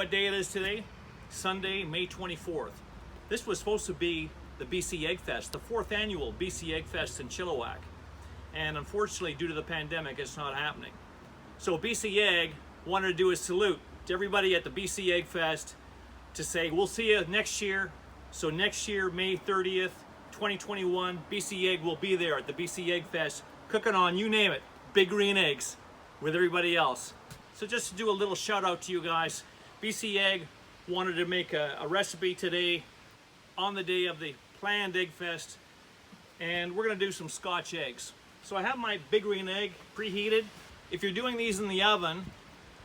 what day it is today? Sunday, May 24th. This was supposed to be the BC EggFest, the 4th annual BC EggFest in Chilliwack. And unfortunately, due to the pandemic, it's not happening. So BC Egg wanted to do a salute to everybody at the BC EggFest to say, we'll see you next year. So next year, May 30th, 2021, BC Egg will be there at the BC EggFest, cooking on, you name it, big green eggs with everybody else. So just to do a little shout out to you guys, BC Egg wanted to make a recipe today on the day of the planned EggFest, and we're gonna do some Scotch eggs. So I have my big green egg preheated. If you're doing these in the oven,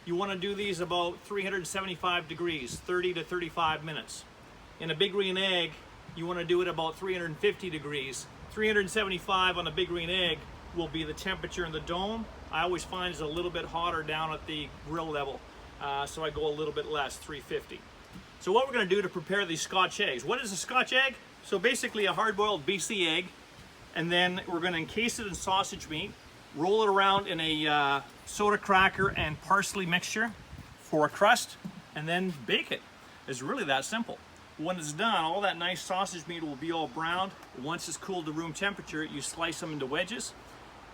you wanna do these about 375 degrees, 30 to 35 minutes. In a big green egg, you wanna do it about 350 degrees. 375 on a big green egg will be the temperature in the dome. I always find it's a little bit hotter down at the grill level, so I go a little bit less, 350. So what we're gonna do to prepare these Scotch eggs. What is a Scotch egg? So basically a hard-boiled BC egg, and then we're gonna encase it in sausage meat, roll it around in a soda cracker and parsley mixture for a crust, and then bake it. It's really that simple. When it's done, all that nice sausage meat will be all browned. Once it's cooled to room temperature, you slice them into wedges,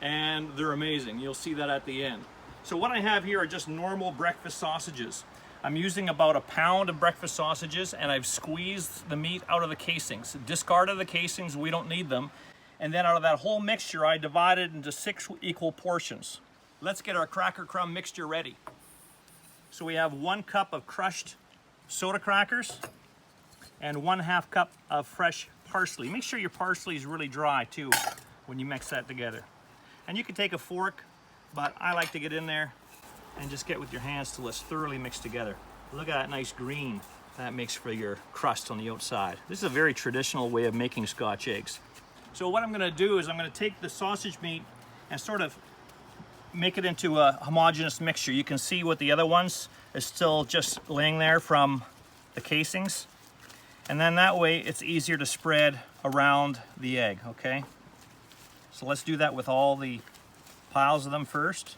and they're amazing. You'll see that at the end. So what I have here are just normal breakfast sausages. I'm using about a pound of breakfast sausages, and I've squeezed the meat out of the casings. Discarded the casings, we don't need them. And then out of that whole mixture, I divided into 6 equal portions. Let's get our cracker crumb mixture ready. So we have 1 cup of crushed soda crackers and 1/2 cup of fresh parsley. Make sure your parsley is really dry too when you mix that together. And you can take a fork, but I like to get in there and just get with your hands till it's thoroughly mixed together. Look at that nice green that makes for your crust on the outside. This is a very traditional way of making Scotch eggs. So what I'm gonna do is I'm gonna take the sausage meat and sort of make it into a homogeneous mixture. You can see what the other ones is still just laying there from the casings. And then that way it's easier to spread around the egg, okay? So let's do that with all the piles of them first.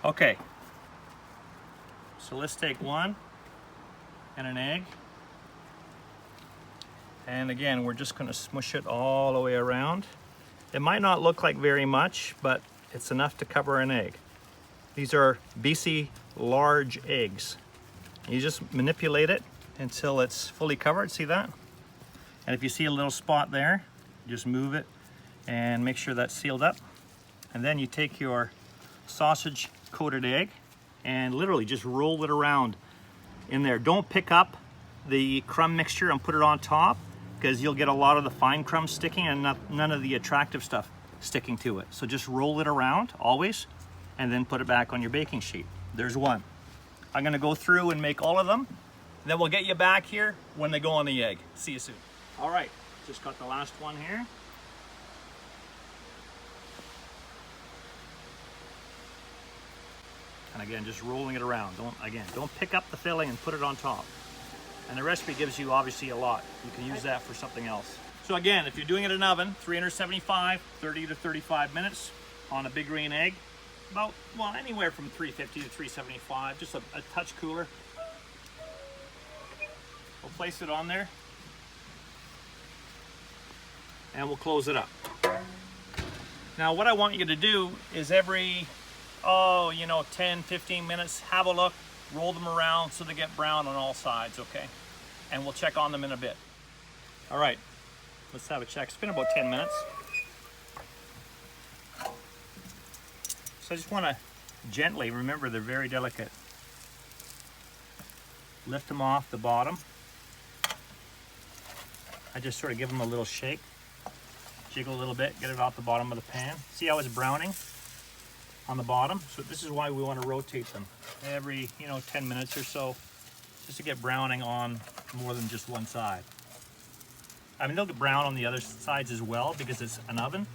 Okay, so let's take one and an egg. And again, we're just gonna smush it all the way around. It might not look like very much, but it's enough to cover an egg. These are BC large eggs. You just manipulate it until it's fully covered, see that? And if you see a little spot there, just move it and make sure that's sealed up. And then you take your sausage coated egg and literally just roll it around in there. Don't pick up the crumb mixture and put it on top, because you'll get a lot of the fine crumbs sticking and none of the attractive stuff sticking to it. So just roll it around always and then put it back on your baking sheet. There's one. I'm gonna go through and make all of them. Then we'll get you back here when they go on the egg. See you soon. All right, just got the last one here. And again, just rolling it around. Don't pick up the filling and put it on top. And the recipe gives you obviously a lot. You can use that for something else. So again, if you're doing it in oven, 375, 30 to 35 minutes on a big green egg. About, well, anywhere from 350 to 375, just a touch cooler. We'll place it on there. And we'll close it up. Now what I want you to do is every, 10, 15 minutes, have a look, roll them around so they get brown on all sides, okay? And we'll check on them in a bit. All right, let's have a check. It's been about 10 minutes. So I just want to gently, remember they're very delicate, lift them off the bottom. I just sort of give them a little shake, jiggle a little bit, get it off the bottom of the pan. See how it's browning on the bottom? So this is why we want to rotate them every 10 minutes or so, just to get browning on more than just one side. I mean, they'll get brown on the other sides as well because it's an oven,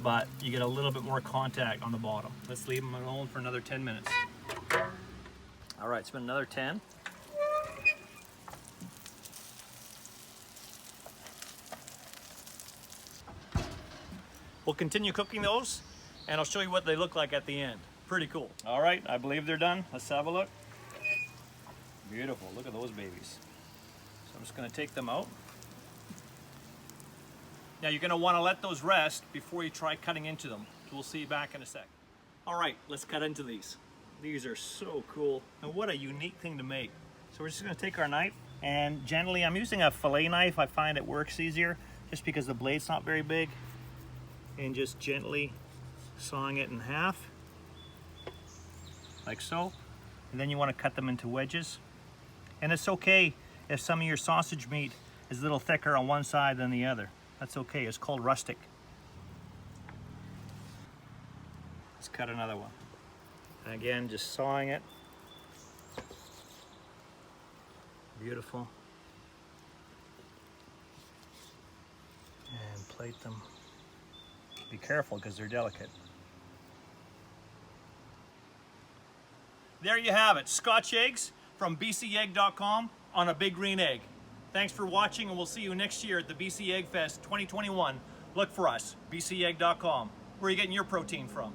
but you get a little bit more contact on the bottom. Let's leave them alone for another 10 minutes. All right, it's been another 10. we'll continue cooking those, and I'll show you what they look like at the end. Pretty cool. All right, I believe they're done. Let's have a look. Beautiful, look at those babies. So I'm just gonna take them out. Now you're gonna wanna let those rest before you try cutting into them. We'll see you back in a sec. All right, let's cut into these. These are so cool, and what a unique thing to make. So we're just gonna take our knife, and gently, I'm using a fillet knife. I find it works easier just because the blade's not very big, and just gently sawing it in half, like so. And then you wanna cut them into wedges. And it's okay if some of your sausage meat is a little thicker on one side than the other. That's okay, it's called rustic. Let's cut another one. And again, just sawing it. Beautiful. And plate them. Be careful because they're delicate. There you have it, Scotch eggs from bcegg.com on a big green egg. Thanks for watching, and we'll see you next year at the BC EggFest 2021. Look for us, bcegg.com. Where are you getting your protein from?